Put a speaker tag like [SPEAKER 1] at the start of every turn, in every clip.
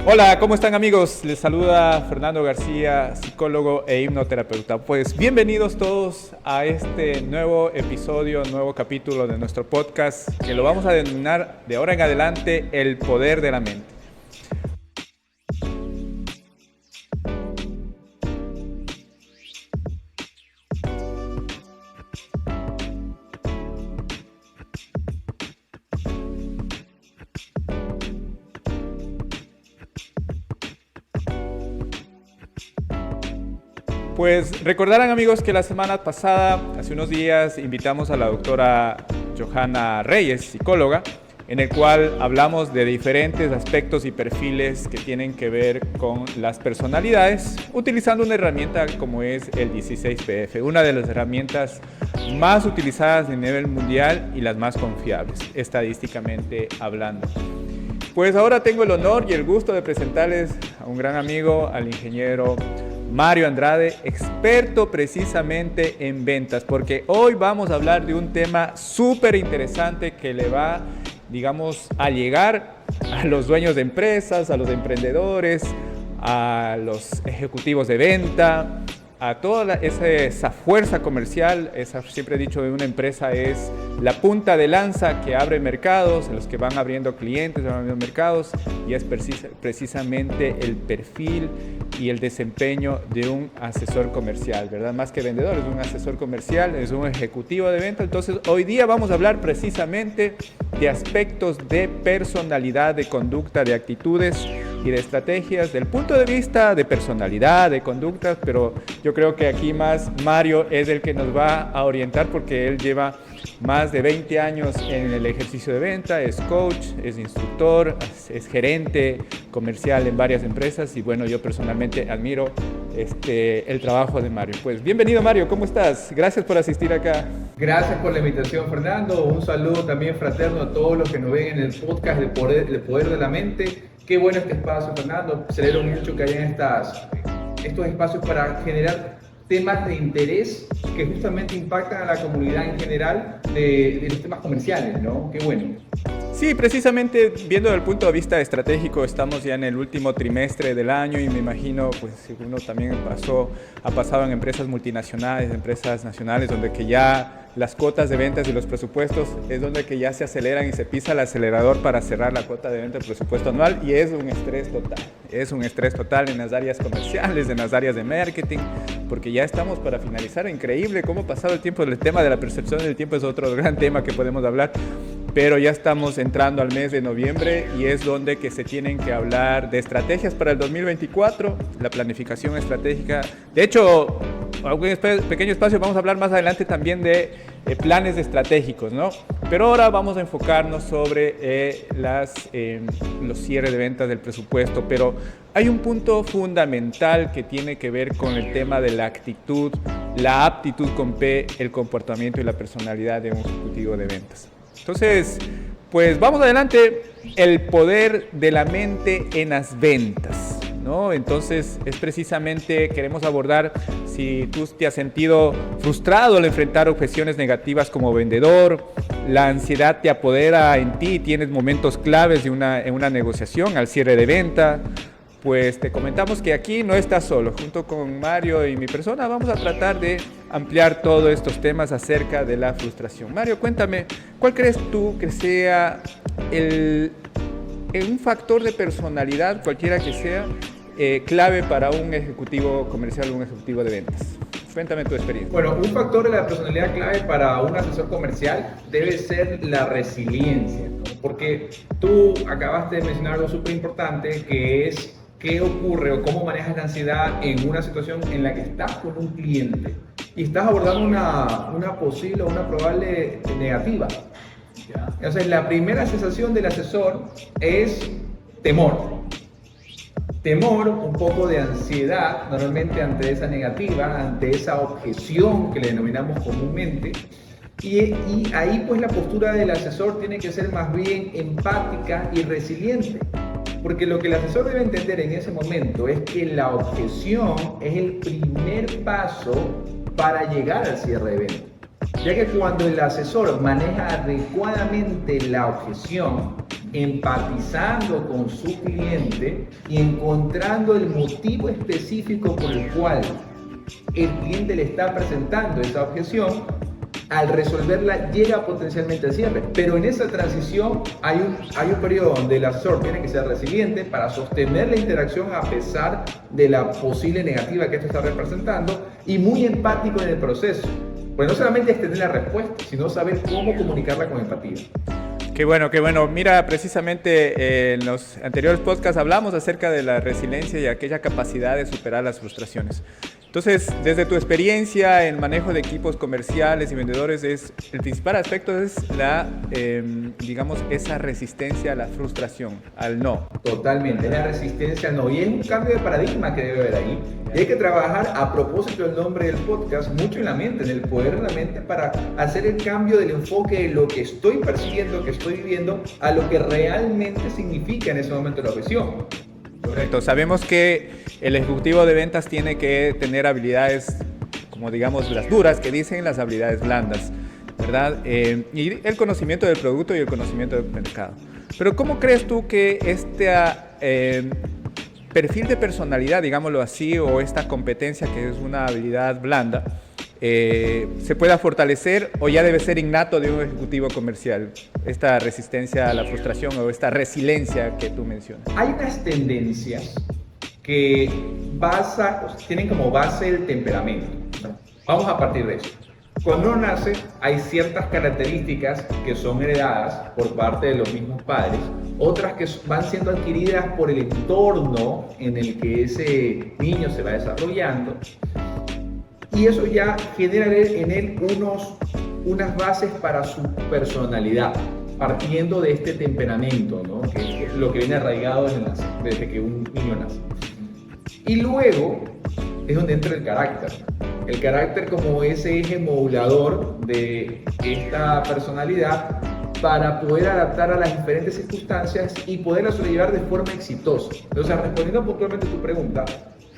[SPEAKER 1] Hola, ¿cómo están amigos? Les saluda Fernando García, psicólogo e hipnoterapeuta. Pues bienvenidos todos a este nuevo episodio, nuevo capítulo de nuestro podcast, que lo vamos a denominar de ahora en adelante El Poder de la Mente. Pues recordarán amigos que la semana pasada, hace unos días, invitamos a la doctora Johanna Reyes, psicóloga, en el cual hablamos de diferentes aspectos y perfiles que tienen que ver con las personalidades, utilizando una herramienta como es el 16PF, una de las herramientas más utilizadas a nivel mundial y las más confiables, estadísticamente hablando. Pues ahora tengo el honor y el gusto de presentarles a un gran amigo, al ingeniero Mario Andrade, experto precisamente en ventas, porque hoy vamos a hablar de un tema súper interesante que le va, digamos, a llegar a los dueños de empresas, a los emprendedores, a los ejecutivos de venta, a toda esa fuerza comercial. Siempre he dicho de una empresa es la punta de lanza que abre mercados, en los que van abriendo clientes, van abriendo mercados, y es precisamente el perfil y el desempeño de un asesor comercial, ¿verdad? Más que vendedor, es un asesor comercial, es un ejecutivo de venta. Entonces, hoy día vamos a hablar precisamente de aspectos de personalidad, de conducta, de actitudes y de estrategias, del punto de vista de personalidad, de conducta, pero yo creo que aquí más Mario es el que nos va a orientar, porque él lleva más de 20 años en el ejercicio de venta, es coach, es instructor, es gerente comercial en varias empresas, y bueno, yo personalmente admiro el trabajo de Mario. Pues bienvenido Mario, ¿cómo estás? Gracias por asistir acá.
[SPEAKER 2] Gracias por la invitación, Fernando. Un saludo también fraterno a todos los que nos ven en el podcast de El Poder de la Mente. Qué bueno este espacio, Fernando. Celebro mucho que hayan estos espacios para generar temas de interés que justamente impactan a la comunidad en general de los temas comerciales, ¿no? Qué bueno.
[SPEAKER 1] Sí, precisamente viendo desde el punto de vista estratégico, estamos ya en el último trimestre del año, y me imagino, pues uno también ha pasado en empresas multinacionales, empresas nacionales, donde que ya las cuotas de ventas y los presupuestos es donde que ya se aceleran y se pisa el acelerador para cerrar la cuota de venta del presupuesto anual, y es un estrés total en las áreas comerciales, en las áreas de marketing, porque ya estamos para finalizar. Increíble cómo ha pasado el tiempo. El tema de la percepción del tiempo es otro gran tema que podemos hablar, pero ya estamos entrando al mes de noviembre, y es donde que se tienen que hablar de estrategias para el 2024, la planificación estratégica. De hecho, algún pequeño espacio vamos a hablar más adelante también de planes estratégicos, ¿no? Pero ahora vamos a enfocarnos sobre los cierres de ventas del presupuesto. Pero hay un punto fundamental que tiene que ver con el tema de la actitud, la aptitud con P, el comportamiento y la personalidad de un ejecutivo de ventas. Entonces, pues vamos adelante. El poder de la mente en las ventas, ¿no? Entonces, es precisamente, queremos abordar si tú te has sentido frustrado al enfrentar objeciones negativas como vendedor, la ansiedad te apodera en ti, tienes momentos claves en una negociación al cierre de venta. Pues te comentamos que aquí no estás solo. Junto con Mario y mi persona vamos a tratar de ampliar todos estos temas acerca de la frustración. Mario, cuéntame, ¿cuál crees tú que sea un factor de personalidad, cualquiera que sea, clave para un ejecutivo comercial o un ejecutivo de ventas? Cuéntame tu experiencia.
[SPEAKER 2] Bueno, un factor de la personalidad clave para un asesor comercial debe ser la resiliencia, ¿no? Porque tú acabaste de mencionar algo súper importante, que es qué ocurre o cómo manejas la ansiedad en una situación en la que estás con un cliente y estás abordando una posible o una probable negativa. Entonces, la primera sensación del asesor es temor. Temor, un poco de ansiedad, normalmente ante esa negativa, ante esa objeción que le denominamos comúnmente. Y ahí pues la postura del asesor tiene que ser más bien empática y resiliente. Porque lo que el asesor debe entender en ese momento es que la objeción es el primer paso para llegar al cierre de venta. Ya que cuando el asesor maneja adecuadamente la objeción, empatizando con su cliente y encontrando el motivo específico por el cual el cliente le está presentando esa objeción. Al resolverla llega potencialmente al cierre, pero en esa transición hay un periodo donde el asesor tiene que ser resiliente para sostener la interacción a pesar de la posible negativa que esto está representando, y muy empático en el proceso, pues no solamente es tener la respuesta, sino saber cómo comunicarla con empatía.
[SPEAKER 1] Qué bueno, qué bueno. Mira, precisamente en los anteriores podcasts hablamos acerca de la resiliencia y aquella capacidad de superar las frustraciones. Entonces, desde tu experiencia en manejo de equipos comerciales y vendedores, el principal aspecto es digamos, esa resistencia a la frustración, al no.
[SPEAKER 2] Totalmente, la resistencia al no. Y es un cambio de paradigma que debe haber ahí. Y hay que trabajar, a propósito del nombre del podcast, mucho en la mente, en el poder de la mente, para hacer el cambio del enfoque de lo que estoy persiguiendo, que estoy viviendo, a lo que realmente significa en ese momento la objeción.
[SPEAKER 1] Correcto. Sabemos que el ejecutivo de ventas tiene que tener habilidades, como digamos, las duras, que dicen las habilidades blandas, ¿verdad? Y el conocimiento del producto y el conocimiento del mercado. Pero ¿cómo crees tú que este perfil de personalidad, digámoslo así, o esta competencia que es una habilidad blanda, se pueda fortalecer, o ya debe ser innato de un ejecutivo comercial, esta resistencia a la frustración o esta resiliencia que tú mencionas?
[SPEAKER 2] Hay unas tendencias que tienen como base el temperamento. Vamos a partir de eso. Cuando uno nace, hay ciertas características que son heredadas por parte de los mismos padres, otras que van siendo adquiridas por el entorno en el que ese niño se va desarrollando, y eso ya genera en él unas bases para su personalidad, partiendo de este temperamento, ¿no? Que es lo que viene arraigado desde que un niño nace. Y luego es donde entra el carácter. El carácter como ese eje modulador de esta personalidad para poder adaptar a las diferentes circunstancias y poderlas sobrellevar de forma exitosa. Entonces, respondiendo puntualmente a tu pregunta,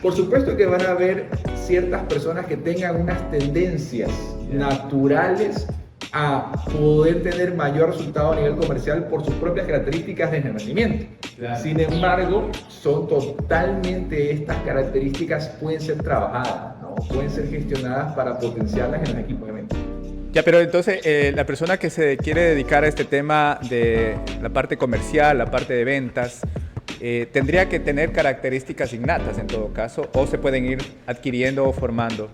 [SPEAKER 2] por supuesto que van a haber ciertas personas que tengan unas tendencias naturales a poder tener mayor resultado a nivel comercial por sus propias características de nacimiento. Claro. Sin embargo, estas características pueden ser trabajadas, ¿no? Pueden ser gestionadas para potenciarlas en los equipos de venta.
[SPEAKER 1] Ya, pero entonces la persona que se quiere dedicar a este tema de la parte comercial, la parte de ventas, tendría que tener características innatas en todo caso, o se pueden ir adquiriendo o formando.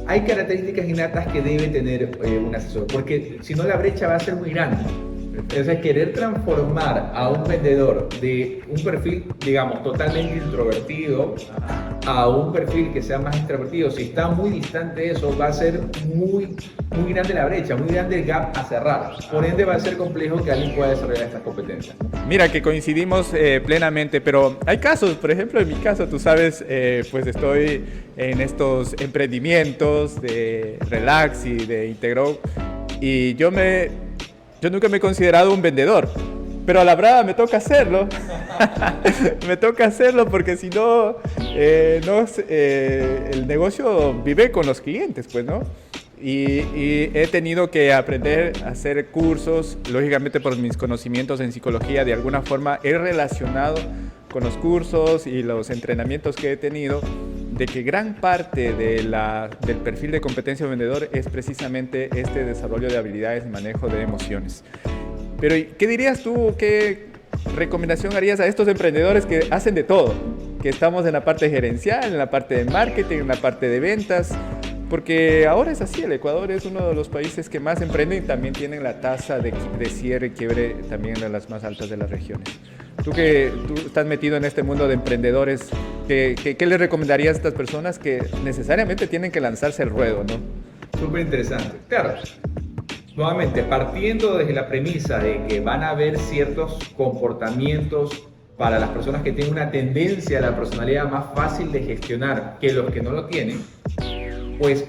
[SPEAKER 2] Hay características innatas que debe tener un asesor, porque si no la brecha va a ser muy grande. Entonces, querer transformar a un vendedor de un perfil, digamos, totalmente introvertido a un perfil que sea más extrovertido, si está muy distante de eso, va a ser muy grande la brecha, muy grande el gap a cerrar. Por ende, va a ser complejo que alguien pueda desarrollar estas competencias.
[SPEAKER 1] Mira, que coincidimos plenamente, pero hay casos, por ejemplo, en mi caso, tú sabes, pues estoy en estos emprendimientos de Relax y de Integrow, y yo nunca me he considerado un vendedor, pero a la brava me toca hacerlo. Me toca hacerlo porque si no, el negocio vive con los clientes, pues, ¿no? Y he tenido que aprender a hacer cursos, lógicamente por mis conocimientos en psicología, de alguna forma he relacionado con los cursos y los entrenamientos que he tenido, de que gran parte del perfil de competencia vendedor es precisamente este desarrollo de habilidades y manejo de emociones. Pero, ¿qué dirías tú? ¿Qué recomendación harías a estos emprendedores que hacen de todo? Que estamos en la parte gerencial, en la parte de marketing, en la parte de ventas. Porque ahora es así, el Ecuador es uno de los países que más emprenden y también tienen la tasa de cierre y quiebre también de las más altas de las regiones. Tú estás metido en este mundo de emprendedores, ¿qué le recomendarías a estas personas que necesariamente tienen que lanzarse al ruedo, ¿no?
[SPEAKER 2] Súper interesante. Claro, nuevamente, partiendo desde la premisa de que van a haber ciertos comportamientos para las personas que tienen una tendencia a la personalidad más fácil de gestionar que los que no lo tienen, pues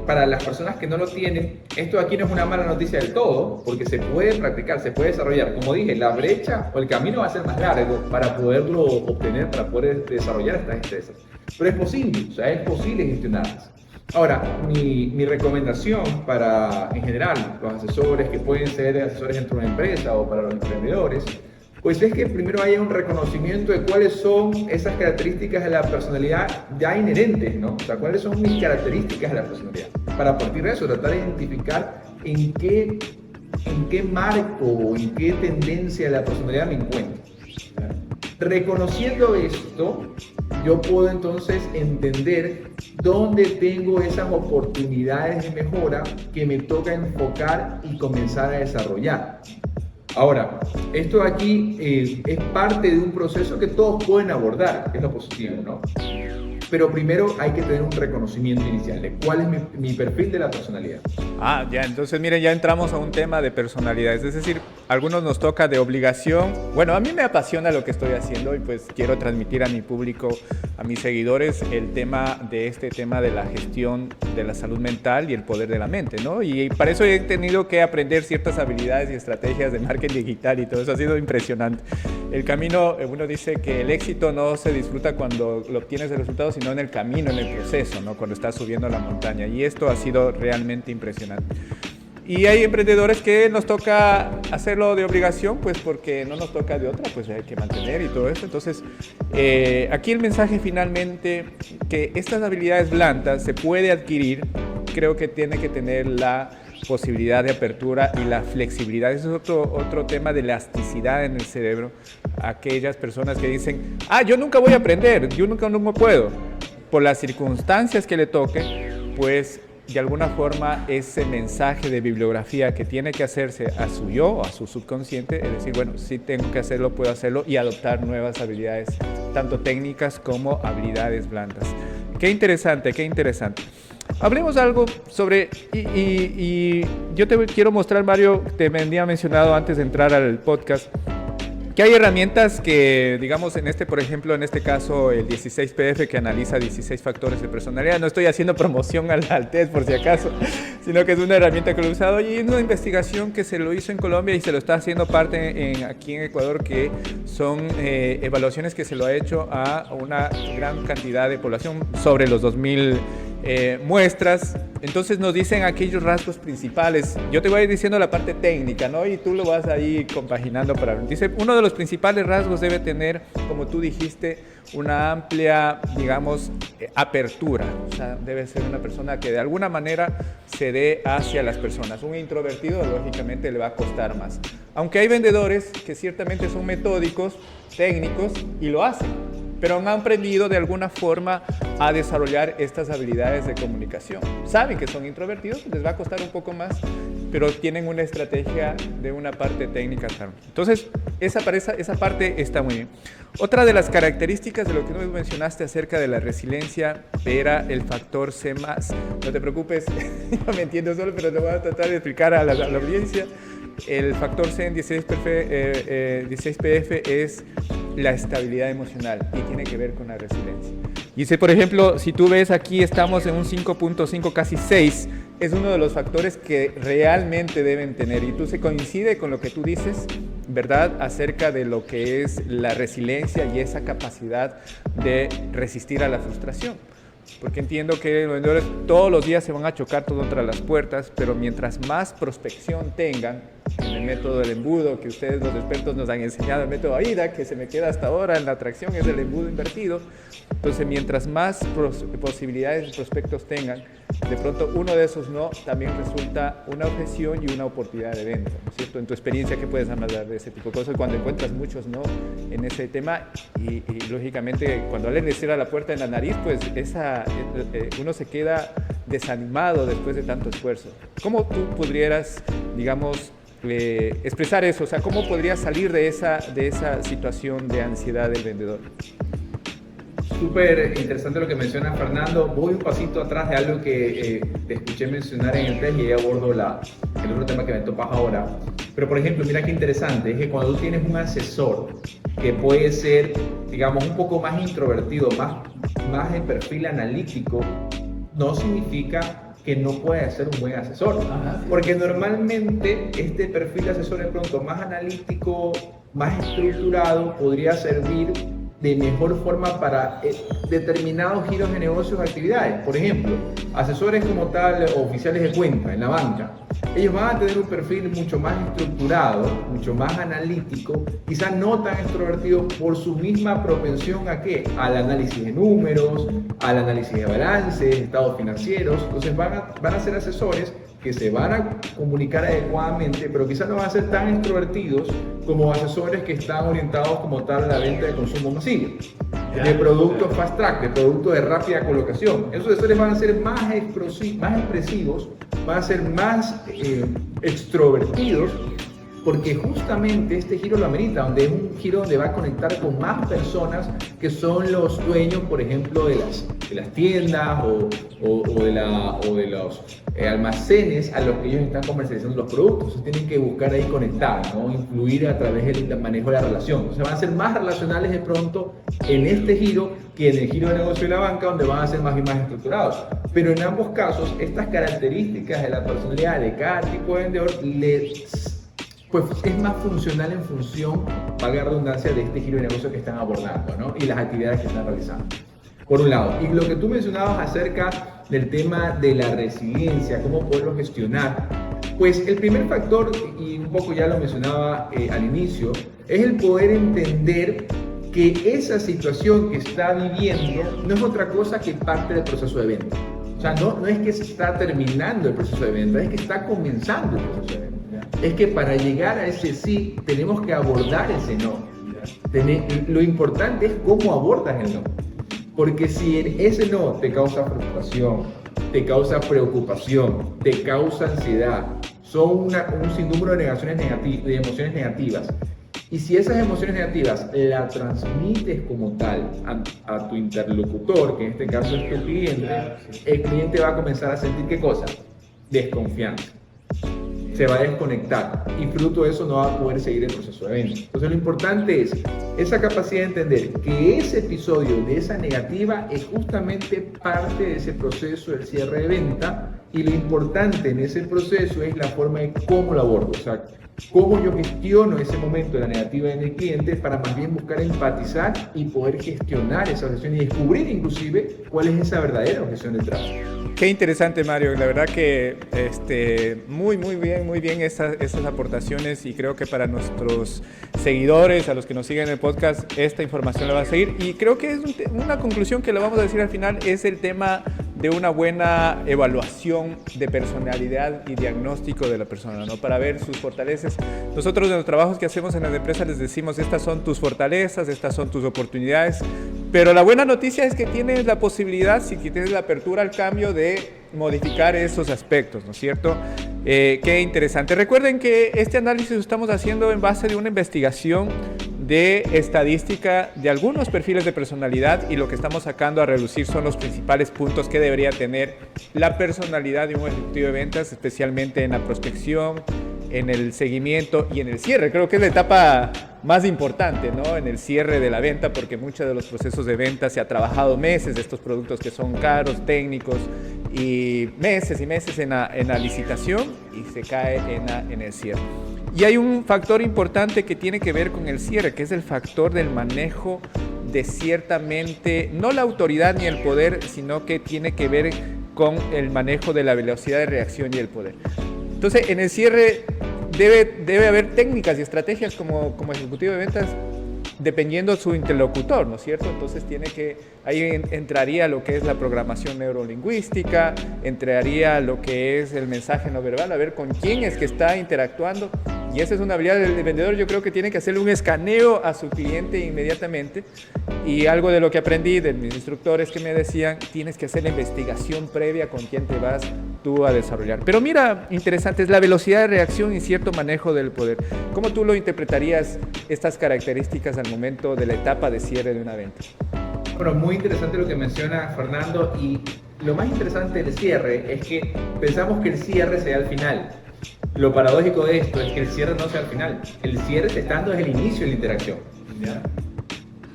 [SPEAKER 2] para las personas que no lo tienen, esto aquí no es una mala noticia del todo, porque se puede practicar, se puede desarrollar. Como dije, la brecha o el camino va a ser más largo para poderlo obtener, para poder desarrollar estas destrezas. Pero es posible, o sea, es posible gestionarlas. Ahora, mi recomendación para, en general, los asesores que pueden ser asesores dentro de una empresa o para los emprendedores, pues es que primero haya un reconocimiento de cuáles son esas características de la personalidad ya inherentes, ¿no? O sea, cuáles son mis características de la personalidad. Para a partir de eso tratar de identificar en qué marco o en qué tendencia de la personalidad me encuentro. Reconociendo esto, yo puedo entonces entender dónde tengo esas oportunidades de mejora que me toca enfocar y comenzar a desarrollar. Ahora, esto aquí es parte de un proceso que todos pueden abordar, que es lo positivo, ¿no? Pero primero hay que tener un reconocimiento inicial de cuál es mi perfil de la personalidad.
[SPEAKER 1] Ya, entonces miren, ya entramos a un tema de personalidades, es decir, a algunos nos toca de obligación. Bueno, a mí me apasiona lo que estoy haciendo y pues quiero transmitir a mi público, a mis seguidores, el tema de la gestión de la salud mental y el poder de la mente, ¿no? Y para eso he tenido que aprender ciertas habilidades y estrategias de marketing digital y todo eso ha sido impresionante. El camino, uno dice que el éxito no se disfruta cuando lo obtienes el resultado, sino en el camino, en el proceso, ¿no? Cuando estás subiendo la montaña. Y esto ha sido realmente impresionante. Y hay emprendedores que nos toca hacerlo de obligación, pues porque no nos toca de otra, pues hay que mantener y todo eso. Entonces, aquí el mensaje finalmente, que estas habilidades blandas se puede adquirir, creo que tiene que tener la posibilidad de apertura y la flexibilidad. Ese es otro tema de elasticidad en el cerebro. Aquellas personas que dicen, yo nunca voy a aprender, yo nunca puedo. Por las circunstancias que le toque, pues de alguna forma ese mensaje de bibliografía que tiene que hacerse a su yo, a su subconsciente, es decir, bueno, sí tengo que hacerlo, puedo hacerlo y adoptar nuevas habilidades, tanto técnicas como habilidades blandas. Qué interesante, qué interesante. Hablemos algo sobre, y yo te quiero mostrar, Mario, te me había mencionado antes de entrar al podcast, que hay herramientas que, digamos, por ejemplo, en este caso, el 16PF, que analiza 16 factores de personalidad. No estoy haciendo promoción al test, por si acaso, sino que es una herramienta que lo he usado. Y es una investigación que se lo hizo en Colombia y se lo está haciendo parte aquí en Ecuador, que son evaluaciones que se lo ha hecho a una gran cantidad de población, sobre los 2000 muestras. Entonces nos dicen aquellos rasgos principales. Yo te voy a ir diciendo la parte técnica, ¿no? Y tú lo vas ahí compaginando para... Dice, uno de los principales rasgos debe tener, como tú dijiste, una amplia, digamos, apertura. O sea, debe ser una persona que de alguna manera se dé hacia las personas. Un introvertido, lógicamente, le va a costar más. Aunque hay vendedores que ciertamente son metódicos, técnicos, y lo hacen, pero han aprendido de alguna forma a desarrollar estas habilidades de comunicación. Saben que son introvertidos, les va a costar un poco más, pero tienen una estrategia de una parte técnica. Entonces, esa parte está muy bien. Otra de las características de lo que tú mencionaste acerca de la resiliencia era el factor C+. No te preocupes, yo me entiendo solo, pero te voy a tratar de explicar a la audiencia. El factor C en 16PF es la estabilidad emocional y tiene que ver con la resiliencia. Y por ejemplo, si tú ves aquí estamos en un 5.5, casi 6, es uno de los factores que realmente deben tener. Y tú se coincide con lo que tú dices, ¿verdad? Acerca de lo que es la resiliencia y esa capacidad de resistir a la frustración. Porque entiendo que los vendedores todos los días se van a chocar contra las puertas, pero mientras más prospección tengan, en el método del embudo que ustedes los expertos nos han enseñado, el método AIDA, que se me queda hasta ahora en la atracción, es el embudo invertido. Entonces, mientras más posibilidades de prospectos tengan, de pronto uno de esos no también resulta una objeción y una oportunidad de venta, ¿no es cierto? En tu experiencia, ¿qué puedes hablar de ese tipo de cosas? Cuando encuentras muchos no en ese tema y lógicamente cuando alguien le cierra la puerta en la nariz, pues uno se queda desanimado después de tanto esfuerzo. ¿Cómo tú pudieras, digamos, expresar eso? O sea, ¿cómo podrías salir de esa situación de ansiedad del vendedor?
[SPEAKER 2] Súper interesante lo que menciona Fernando. Voy un pasito atrás de algo que te escuché mencionar en el test y ahí abordo el otro tema que me topas ahora. Pero por ejemplo, mira qué interesante, es que cuando tú tienes un asesor que puede ser, digamos, un poco más introvertido, más de perfil analítico, no significa que no pueda ser un buen asesor. Porque normalmente este perfil de asesor de pronto más analítico, más estructurado, podría servir de mejor forma para determinados giros de negocios o actividades. Por ejemplo, asesores como tal o oficiales de cuenta en la banca, ellos van a tener un perfil mucho más estructurado, mucho más analítico, quizás no tan extrovertido por su misma propensión ¿a qué? Al análisis de números, al análisis de balances, estados financieros. Entonces van a ser asesores que se van a comunicar adecuadamente, pero quizás no van a ser tan extrovertidos como asesores que están orientados como tal a la venta de consumo masivo, de productos fast track, de productos de rápida colocación. Esos asesores van a ser más expresivos, van a ser más extrovertidos, porque justamente este giro lo amerita, donde es un giro donde va a conectar con más personas que son los dueños, por ejemplo, de las tiendas o de los almacenes a los que ellos están comercializando los productos. Entonces tienen que buscar ahí conectar, ¿no? Influir a través del manejo de la relación. Entonces van a ser más relacionales de pronto en este giro que en el giro de negocio de la banca, donde van a ser más y más estructurados. Pero en ambos casos, estas características de la personalidad de cada tipo de vendedor pues es más funcional en función, valga la redundancia, de este giro de negocio que están abordando, ¿no? Y las actividades que están realizando. Por un lado, y lo que tú mencionabas acerca del tema de la resiliencia, cómo poderlo gestionar, pues el primer factor, y un poco ya lo mencionaba al inicio, es el poder entender que esa situación que está viviendo no es otra cosa que parte del proceso de venta. O sea, no es que se está terminando el proceso de venta, es que está comenzando el proceso de venta. Es que para llegar a ese sí, tenemos que abordar ese no. Lo importante es cómo abordas el no. Porque si ese no te causa frustración, te causa preocupación, te causa ansiedad, son un sinnúmero de emociones negativas. Y si esas emociones negativas las transmites como tal a tu interlocutor, que en este caso es tu cliente, el cliente va a comenzar a sentir ¿qué cosa? Desconfianza. Se va a desconectar y fruto de eso no va a poder seguir el proceso de venta. Entonces lo importante es esa capacidad de entender que ese episodio de esa negativa es justamente parte de ese proceso del cierre de venta, y lo importante en ese proceso es la forma de cómo lo abordo, o sea, cómo yo gestiono ese momento de la negativa en el cliente para más bien buscar empatizar y poder gestionar esa objeción y descubrir inclusive cuál es esa verdadera objeción detrás.
[SPEAKER 1] Qué interesante, Mario. La verdad que muy bien estas aportaciones, y creo que para nuestros seguidores, a los que nos siguen en el podcast, esta información la va a seguir. Y creo que es una conclusión que lo vamos a decir al final, es el tema de una buena evaluación de personalidad y diagnóstico de la persona, ¿no? Para ver sus fortalezas. Nosotros en los trabajos que hacemos en las empresas les decimos, estas son tus fortalezas, estas son tus oportunidades, pero la buena noticia es que tienes la posibilidad, si tienes la apertura al cambio, de modificar esos aspectos, ¿no es cierto? Qué interesante. Recuerden que este análisis lo estamos haciendo en base de una investigación de estadística de algunos perfiles de personalidad, y lo que estamos sacando a relucir son los principales puntos que debería tener la personalidad de un ejecutivo de ventas, especialmente en la prospección, en el seguimiento y en el cierre. Creo que es la etapa más importante, ¿no? En el cierre de la venta, porque muchos de los procesos de venta se ha trabajado meses de estos productos que son caros, técnicos, y meses en la licitación, y se cae en el cierre. Y hay un factor importante que tiene que ver con el cierre, que es el factor del manejo de ciertamente, no la autoridad ni el poder, sino que tiene que ver con el manejo de la velocidad de reacción y el poder. Entonces, en el cierre debe haber técnicas y estrategias como ejecutivo de ventas, dependiendo su interlocutor, ¿no es cierto? Entonces ahí entraría lo que es la programación neurolingüística, entraría lo que es el mensaje no verbal, a ver con quién es que está interactuando. Y esa es una habilidad del vendedor. Yo creo que tiene que hacerle un escaneo a su cliente inmediatamente. Y algo de lo que aprendí de mis instructores que me decían, tienes que hacer la investigación previa con quién te vas tú a desarrollar. Pero mira, interesante, es la velocidad de reacción y cierto manejo del poder. ¿Cómo tú lo interpretarías, estas características al momento de la etapa de cierre de una venta?
[SPEAKER 2] Bueno, muy interesante lo que menciona Fernando, y lo más interesante del cierre es que pensamos que el cierre sea al final. Lo paradójico de esto es que el cierre no sea al final. El cierre se está dando desde el inicio de la interacción, ¿ya?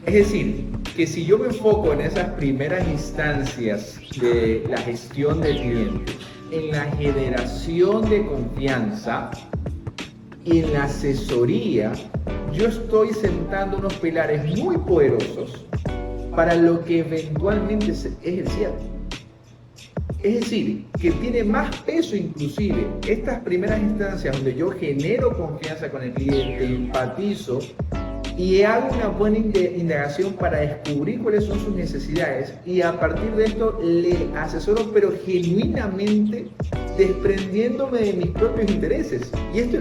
[SPEAKER 2] Es decir, que si yo me enfoco en esas primeras instancias de la gestión del cliente, en la generación de confianza y en la asesoría yo estoy sentando unos pilares muy poderosos para lo que eventualmente es el cierre. Es decir, que tiene más peso inclusive estas primeras instancias donde yo genero confianza con el cliente, empatizo y hago una buena indagación para descubrir cuáles son sus necesidades y a partir de esto le asesoro pero genuinamente desprendiéndome de mis propios intereses. Y este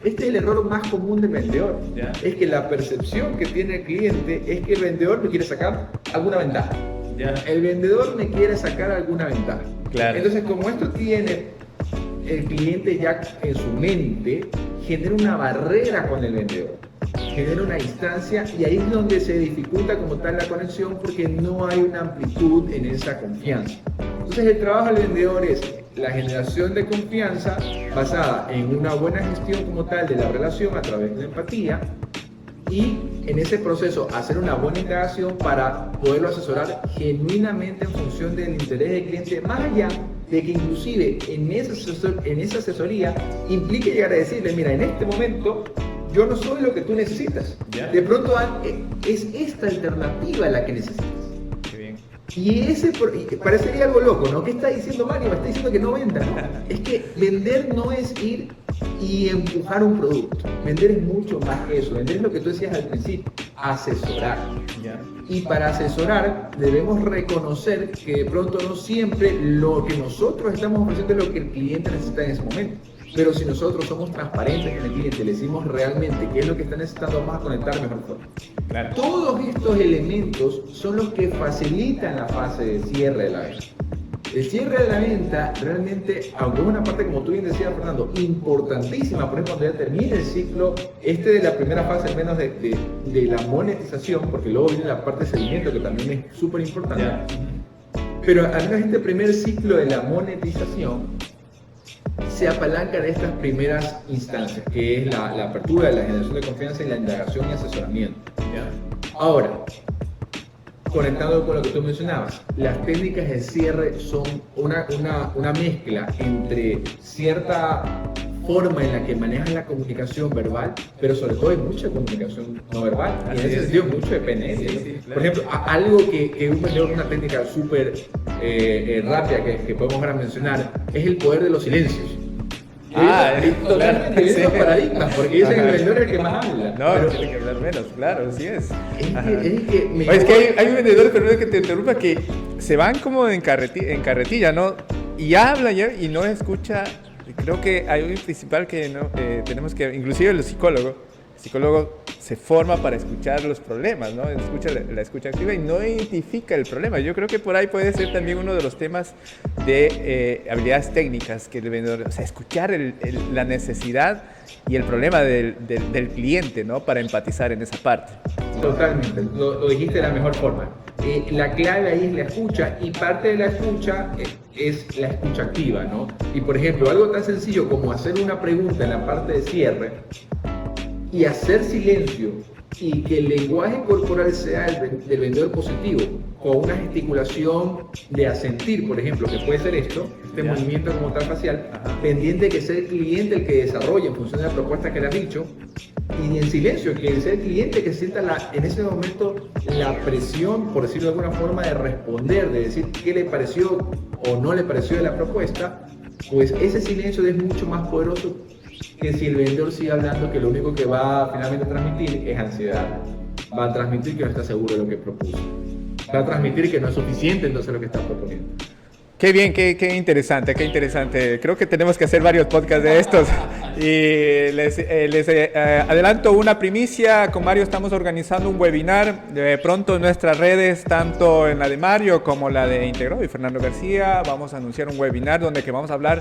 [SPEAKER 2] es el error más común del vendedor.
[SPEAKER 1] Yeah.
[SPEAKER 2] Es que la percepción que tiene el cliente es que el vendedor me quiere sacar alguna ventaja.
[SPEAKER 1] Yeah.
[SPEAKER 2] El vendedor me quiere sacar alguna ventaja.
[SPEAKER 1] Claro.
[SPEAKER 2] Entonces, como esto tiene el cliente ya en su mente, genera una barrera con el vendedor, genera una distancia y ahí es donde se dificulta como tal la conexión porque no hay una amplitud en esa confianza. Entonces, el trabajo del vendedor es la generación de confianza basada en una buena gestión como tal de la relación a través de la empatía y en ese proceso hacer una buena indagación para poderlo asesorar genuinamente en función del interés del cliente, más allá de que inclusive en esa asesoría implique llegar a decirle, mira, en este momento yo no soy lo que tú necesitas.
[SPEAKER 1] Yeah.
[SPEAKER 2] De pronto es esta alternativa la que necesitas.
[SPEAKER 1] Qué bien.
[SPEAKER 2] Y parecería algo loco, ¿no? ¿Qué está diciendo Mario? Me está diciendo que no venda, ¿no? Es que vender no es ir y empujar un producto. Vender es mucho más que eso. Vender es lo que tú decías al principio, asesorar.
[SPEAKER 1] Yeah.
[SPEAKER 2] Y para asesorar debemos reconocer que de pronto no siempre lo que nosotros estamos ofreciendo es lo que el cliente necesita en ese momento. Pero si nosotros somos transparentes con el cliente, le decimos realmente qué es lo que está necesitando, vamos a conectar de mejor forma.
[SPEAKER 1] Claro.
[SPEAKER 2] Todos estos elementos son los que facilitan la fase de cierre de la venta. El cierre de la venta realmente, aunque es una parte, como tú bien decías, Fernando, importantísima, por ejemplo, cuando ya termine el ciclo, de la primera fase, al menos de la monetización, porque luego viene la parte de seguimiento, que también es súper importante.
[SPEAKER 1] Yeah.
[SPEAKER 2] Pero al menos este primer ciclo de la monetización se apalanca de estas primeras instancias, que es la apertura, la generación de confianza y la indagación y asesoramiento.
[SPEAKER 1] Yeah.
[SPEAKER 2] Ahora, conectado con lo que tú mencionabas, las técnicas de cierre son una mezcla entre cierta forma en la que manejas la comunicación verbal, pero sobre todo hay mucha comunicación no verbal. Y en ese sentido mucho de PNL.
[SPEAKER 1] Sí,
[SPEAKER 2] ¿no?
[SPEAKER 1] sí, claro.
[SPEAKER 2] Por ejemplo, algo que un vendedor, una técnica súper rápida que podemos ahora mencionar, es el poder de los silencios. Totalmente,
[SPEAKER 1] claro,
[SPEAKER 2] esos
[SPEAKER 1] sí.
[SPEAKER 2] paradigmas, porque dicen que el vendedor es el que más habla.
[SPEAKER 1] No,
[SPEAKER 2] pero
[SPEAKER 1] tiene que hablar menos, claro, así es.
[SPEAKER 2] es
[SPEAKER 1] que hay vendedores, perdón que te interrumpa, que se van como en carretilla, ¿no? Y habla y no escucha. Creo que hay un principal que no, tenemos que, inclusive el psicólogo se forma para escuchar los problemas, ¿no? Escucha la escucha activa y no identifica el problema. Yo creo que por ahí puede ser también uno de los temas de habilidades técnicas que el vendedor, o sea, escuchar la necesidad y el problema del cliente, ¿no? Para empatizar en esa parte.
[SPEAKER 2] Totalmente, lo dijiste de la mejor forma. La clave ahí es la escucha y parte de la escucha es la escucha activa, ¿no? Y por ejemplo, algo tan sencillo como hacer una pregunta en la parte de cierre y hacer silencio y que el lenguaje corporal sea del vendedor positivo, con una gesticulación de asentir, por ejemplo, que puede ser este movimiento como tal facial, pendiente de que sea el cliente el que desarrolle en función de la propuesta que le has dicho, y en silencio, que sea el cliente que sienta en ese momento la presión, por decirlo de alguna forma, de responder, de decir qué le pareció o no le pareció de la propuesta, pues ese silencio es mucho más poderoso que si el vendedor sigue hablando, que lo único que va a finalmente transmitir es ansiedad. Va a transmitir que no está seguro de lo que propuso. Va a transmitir que no es suficiente entonces lo que está proponiendo.
[SPEAKER 1] Qué bien, qué interesante, qué interesante. Creo que tenemos que hacer varios podcasts de estos. Y les adelanto una primicia. Con Mario estamos organizando un webinar. Pronto en nuestras redes, tanto en la de Mario como la de Integró y Fernando García, vamos a anunciar un webinar donde que vamos a hablar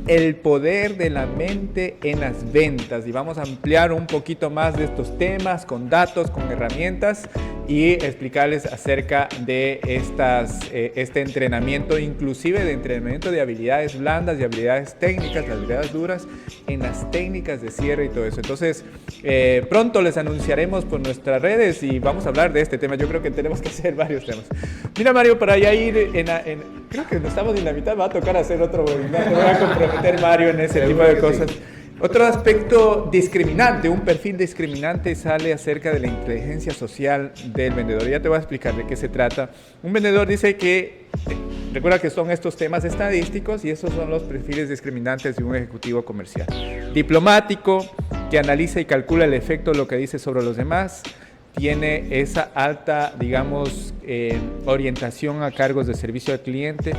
[SPEAKER 1] el poder de la mente en las ventas. Y vamos a ampliar un poquito más de estos temas con datos, con herramientas y explicarles acerca de este entrenamiento, inclusive de entrenamiento de habilidades blandas y habilidades técnicas, de habilidades duras, en las técnicas de cierre y todo eso. Entonces, pronto les anunciaremos por nuestras redes y vamos a hablar de este tema. Yo creo que tenemos que hacer varios temas. Mira, Mario, para ya ir creo que estamos en la mitad, va a tocar hacer otro webinar. Me voy a comprometer, Mario, en ese tipo de cosas. Otro aspecto discriminante, un perfil discriminante sale acerca de la inteligencia social del vendedor. Ya te voy a explicar de qué se trata. Un vendedor dice que, recuerda que son estos temas estadísticos y esos son los perfiles discriminantes de un ejecutivo comercial. Diplomático, que analiza y calcula el efecto de lo que dice sobre los demás. Tiene esa alta, digamos, orientación a cargos de servicio al cliente.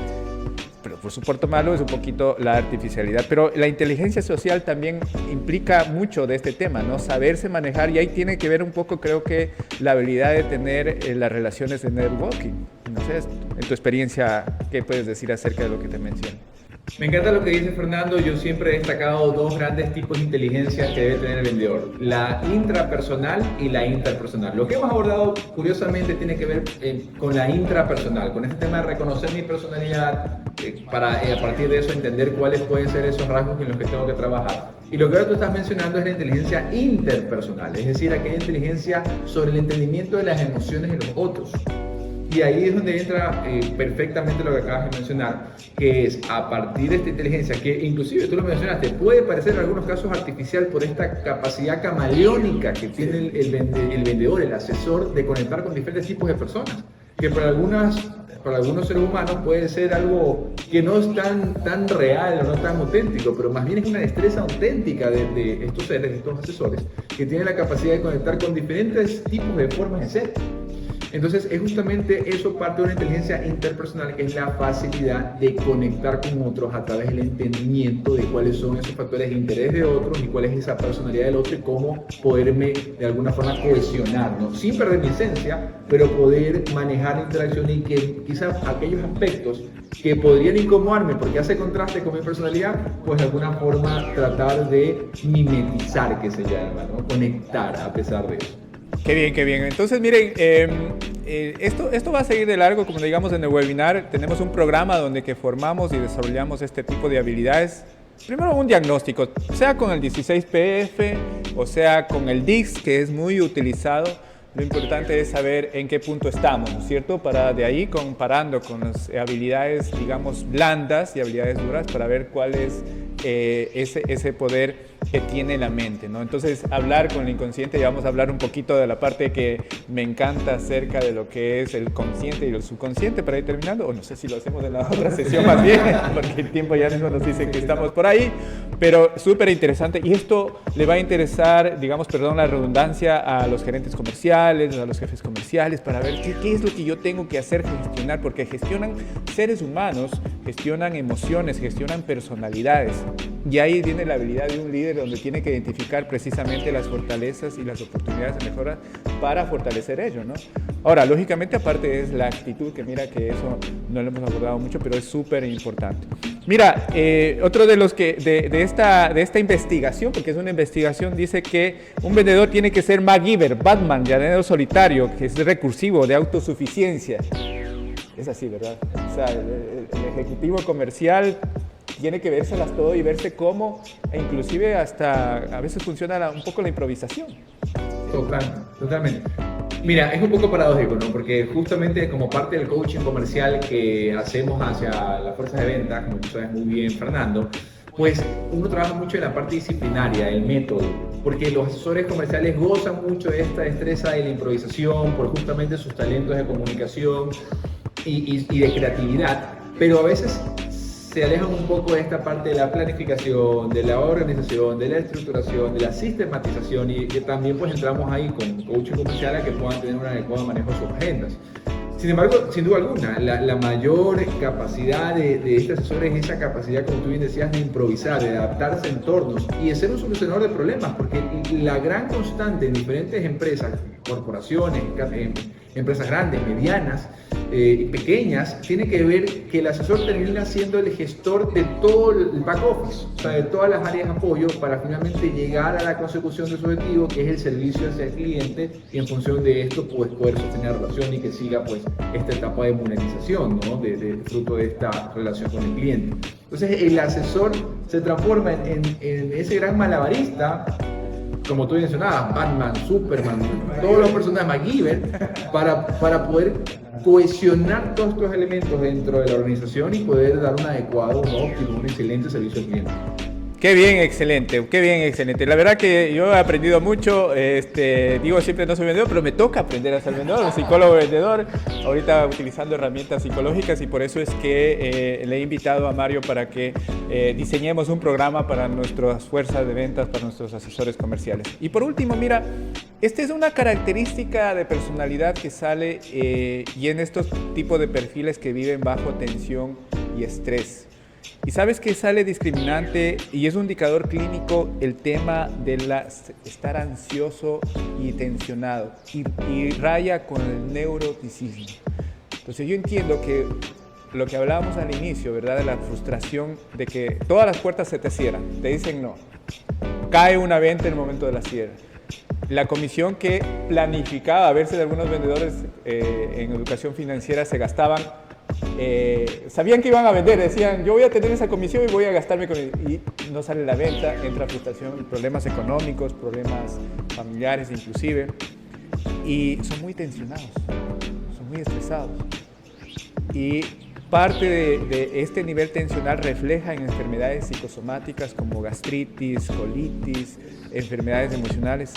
[SPEAKER 1] Pero por su puerto malo es un poquito la artificialidad. Pero la inteligencia social también implica mucho de este tema, ¿no? Saberse manejar, y ahí tiene que ver un poco, creo que, la habilidad de tener las relaciones de networking. No sé, en tu experiencia, ¿qué puedes decir acerca de lo que te mencioné?
[SPEAKER 2] Me encanta lo que dice Fernando. Yo siempre he destacado dos grandes tipos de inteligencia que debe tener el vendedor: la intrapersonal y la interpersonal. Lo que hemos abordado, curiosamente, tiene que ver con la intrapersonal, con este tema de reconocer mi personalidad, para a partir de eso entender cuáles pueden ser esos rasgos en los que tengo que trabajar. Y lo que ahora tú estás mencionando es la inteligencia interpersonal, es decir, aquella inteligencia sobre el entendimiento de las emociones de los otros. Y ahí es donde entra perfectamente lo que acabas de mencionar, que es a partir de esta inteligencia, que inclusive tú lo mencionaste, puede parecer en algunos casos artificial por esta capacidad camaleónica que tiene el vendedor, el asesor, de conectar con diferentes tipos de personas, que para algunos seres humanos puede ser algo que no es tan real o no tan auténtico, pero más bien es una destreza auténtica de estos seres, de estos asesores, que tienen la capacidad de conectar con diferentes tipos de formas de ser. Entonces, es justamente eso parte de una inteligencia interpersonal, que es la facilidad de conectar con otros a través del entendimiento de cuáles son esos factores de interés de otros y cuál es esa personalidad del otro y cómo poderme de alguna forma cohesionar, ¿no? Sin perder mi esencia, pero poder manejar la interacción y que quizás aquellos aspectos que podrían incomodarme porque hace contraste con mi personalidad, pues de alguna forma tratar de mimetizar, que se llama, ¿no? Conectar a pesar de eso.
[SPEAKER 1] Qué bien, qué bien. Entonces, miren, esto va a seguir de largo, como digamos en el webinar. Tenemos un programa donde que formamos y desarrollamos este tipo de habilidades. Primero un diagnóstico, sea con el 16PF o sea con el DISC, que es muy utilizado. Lo importante es saber en qué punto estamos, ¿no es cierto? Para de ahí, comparando con las habilidades, digamos, blandas y habilidades duras, para ver cuál es ese poder que tiene la mente, ¿no? Entonces, hablar con el inconsciente, y vamos a hablar un poquito de la parte que me encanta acerca de lo que es el consciente y el subconsciente para ir terminando, o no sé si lo hacemos en la otra sesión más bien, porque el tiempo ya mismo nos dice que estamos por ahí, pero súper interesante, y esto le va a interesar, digamos, perdón la redundancia, a los gerentes comerciales, a los jefes comerciales, para ver qué es lo que yo tengo que hacer, gestionar, porque gestionan seres humanos, gestionan emociones, gestionan personalidades, y ahí viene la habilidad de un líder, donde tiene que identificar precisamente las fortalezas y las oportunidades de mejora para fortalecer ello, ¿no? Ahora, lógicamente, aparte es la actitud, que mira que eso no lo hemos abordado mucho, pero es súper importante. Mira, otro de los que de esta investigación, porque es una investigación, dice que un vendedor tiene que ser MacGyver, Batman, llanero solitario, que es recursivo, de autosuficiencia. Es así, ¿verdad? O sea, el ejecutivo comercial tiene que vérselas todo y verse cómo, e inclusive hasta a veces funciona un poco la improvisación.
[SPEAKER 2] Totalmente. Mira, es un poco paradójico, ¿no? Porque justamente como parte del coaching comercial que hacemos hacia las fuerzas de ventas, como tú sabes muy bien, Fernando, pues uno trabaja mucho en la parte disciplinaria, el método, porque los asesores comerciales gozan mucho de esta destreza de la improvisación por justamente sus talentos de comunicación y de creatividad, pero a veces se alejan un poco de esta parte de la planificación, de la organización, de la estructuración, de la sistematización, y que también pues entramos ahí con coaching comercial a que puedan tener un adecuado manejo de sus agendas. Sin embargo, sin duda alguna, la mayor capacidad de este asesor es esa capacidad, como tú bien decías, de improvisar, de adaptarse a entornos y de ser un solucionador de problemas, porque la gran constante en diferentes empresas, corporaciones, empresas grandes, medianas, pequeñas, tiene que ver que el asesor termina siendo el gestor de todo el back office, o sea, de todas las áreas de apoyo para finalmente llegar a la consecución de su objetivo, que es el servicio hacia el cliente, y en función de esto pues poder sostener la relación y que siga pues esta etapa de monetización, ¿no? de fruto de esta relación con el cliente. Entonces el asesor se transforma en ese gran malabarista, como tú mencionabas, Batman, Superman, todos los personajes, MacGyver, para poder cohesionar todos estos elementos dentro de la organización y poder dar un adecuado, un óptimo, un excelente servicio al cliente.
[SPEAKER 1] Qué bien, excelente, qué bien, excelente. La verdad que yo he aprendido mucho, digo siempre no soy vendedor, pero me toca aprender a ser vendedor, un psicólogo vendedor, ahorita utilizando herramientas psicológicas y por eso es que le he invitado a Mario para que diseñemos un programa para nuestras fuerzas de ventas, para nuestros asesores comerciales. Y por último, mira, esta es una característica de personalidad que sale y en estos tipos de perfiles que viven bajo tensión y estrés. Y sabes que sale discriminante y es un indicador clínico el tema de estar ansioso y tensionado y raya con el neuroticismo. Entonces yo entiendo que lo que hablábamos al inicio, ¿verdad? De la frustración de que todas las puertas se te cierran, te dicen no, cae una venta en el momento de la cierre. La comisión que planificaba, a verse de algunos vendedores en educación financiera se gastaban, sabían que iban a vender, decían yo voy a tener esa comisión y voy a gastarme con y no sale la venta, entra frustración, problemas económicos, problemas familiares inclusive, y son muy tensionados, son muy estresados. Y parte de este nivel tensional refleja en enfermedades psicosomáticas como gastritis, colitis, enfermedades emocionales.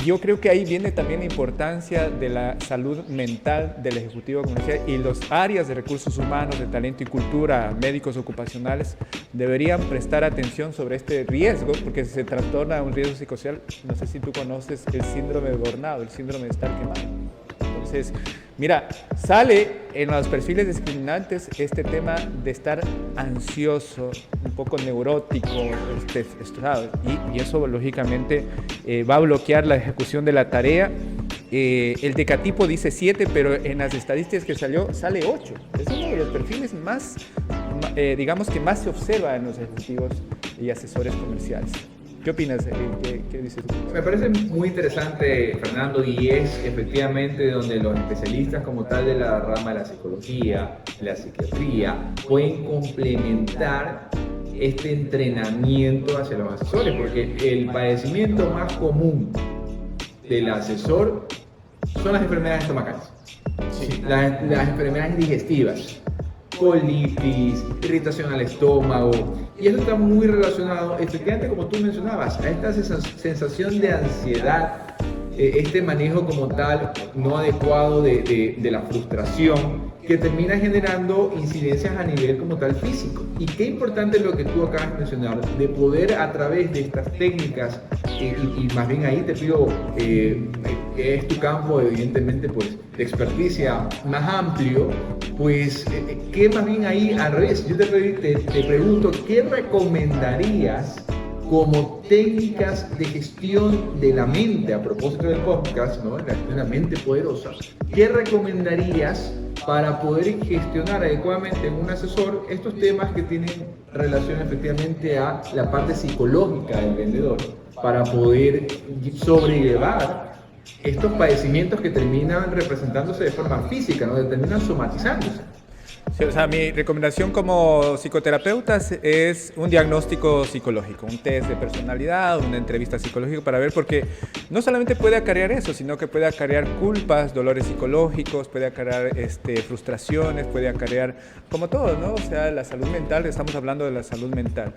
[SPEAKER 1] Yo creo que ahí viene también la importancia de la salud mental del ejecutivo comercial y las áreas de recursos humanos, de talento y cultura, médicos ocupacionales, deberían prestar atención sobre este riesgo, porque se trastorna un riesgo psicosocial. No sé si tú conoces el síndrome de burnout, el síndrome de estar quemado. Entonces, mira, sale en los perfiles discriminantes este tema de estar ansioso, un poco neurótico, estresado, y eso lógicamente va a bloquear la ejecución de la tarea. El decatipo dice 7, pero en las estadísticas que sale 8. Es uno de los perfiles más, digamos que más se observa en los ejecutivos y asesores comerciales. ¿Qué opinas? ¿Qué dices tú?
[SPEAKER 2] Me parece muy interesante, Fernando, y es efectivamente donde los especialistas como tal de la rama de la psicología, de la psiquiatría, pueden complementar este entrenamiento hacia los asesores, porque el padecimiento más común del asesor son las enfermedades estomacales, sí, las enfermedades digestivas, colitis, irritación al estómago, y eso está muy relacionado, efectivamente, como tú mencionabas, a esta sensación de ansiedad, este manejo como tal no adecuado de la frustración, que termina generando incidencias a nivel como tal físico. Y qué importante es lo que tú acabas de mencionar, de poder a través de estas técnicas, y más bien ahí te pido, que es tu campo evidentemente pues de experticia más amplio, pues que más bien ahí al revés, yo te pregunto, ¿qué recomendarías como técnicas de gestión de la mente, a propósito del podcast, ¿no? La mente poderosa? ¿Qué recomendarías para poder gestionar adecuadamente en un asesor estos temas que tienen relación efectivamente a la parte psicológica del vendedor, para poder sobrellevar estos padecimientos que terminan representándose de forma física, ¿no? Terminan somatizándose?
[SPEAKER 1] Sí, o sea, mi recomendación como psicoterapeutas es un diagnóstico psicológico, un test de personalidad, una entrevista psicológica para ver, porque no solamente puede acarrear eso, sino que puede acarrear culpas, dolores psicológicos, puede acarrear frustraciones, puede acarrear, como todo, ¿no? O sea, la salud mental, estamos hablando de la salud mental.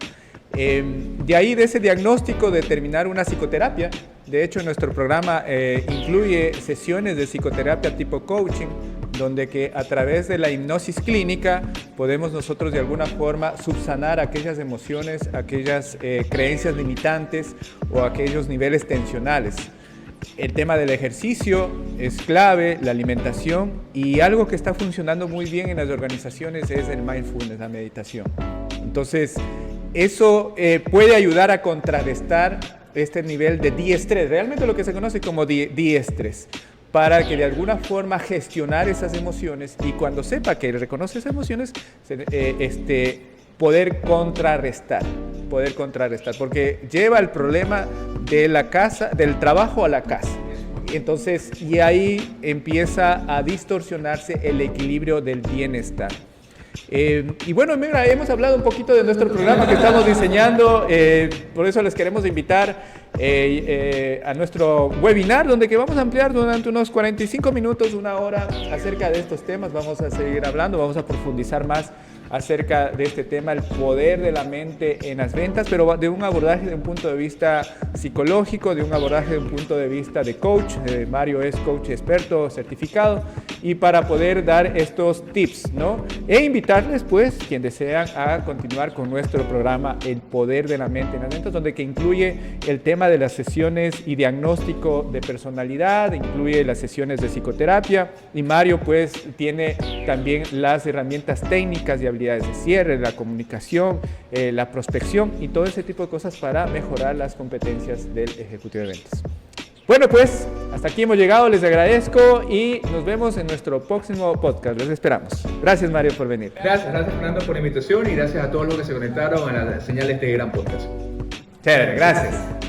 [SPEAKER 1] De ahí, de ese diagnóstico, determinar una psicoterapia. De hecho, nuestro programa incluye sesiones de psicoterapia tipo coaching, donde que a través de la hipnosis clínica podemos nosotros de alguna forma subsanar aquellas emociones, aquellas creencias limitantes o aquellos niveles tensionales. El tema del ejercicio es clave, la alimentación, y algo que está funcionando muy bien en las organizaciones es el mindfulness, la meditación. Entonces, eso puede ayudar a contrarrestar este nivel de diestrés, realmente lo que se conoce como diestrés, para que de alguna forma gestionar esas emociones, y cuando sepa que reconoce esas emociones, poder contrarrestar, porque lleva el problema de la casa, del trabajo a la casa. Entonces, y ahí empieza a distorsionarse el equilibrio del bienestar. Y bueno, mira, hemos hablado un poquito de nuestro programa que estamos diseñando, por eso les queremos invitar a nuestro webinar, donde que vamos a ampliar durante unos 45 minutos, una hora, acerca de estos temas. Vamos a seguir hablando, vamos a profundizar más acerca de este tema, el poder de la mente en las ventas, pero de un abordaje de un punto de vista psicológico, de un abordaje de un punto de vista de coach. Mario es coach experto certificado, y para poder dar estos tips, ¿no? E invitarles, pues, quien desean, a continuar con nuestro programa El Poder de la Mente en las Ventas, donde que incluye el tema de las sesiones y diagnóstico de personalidad, incluye las sesiones de psicoterapia, y Mario, pues, tiene también las herramientas técnicas y habilidades de cierre, la comunicación, la prospección y todo ese tipo de cosas para mejorar las competencias del ejecutivo de ventas. Bueno, pues hasta aquí hemos llegado, les agradezco y nos vemos en nuestro próximo podcast, los esperamos. Gracias, Mario, por venir.
[SPEAKER 2] Gracias Fernando por la invitación y gracias a todos los que se conectaron a la señal de este gran podcast.
[SPEAKER 1] Chévere, gracias.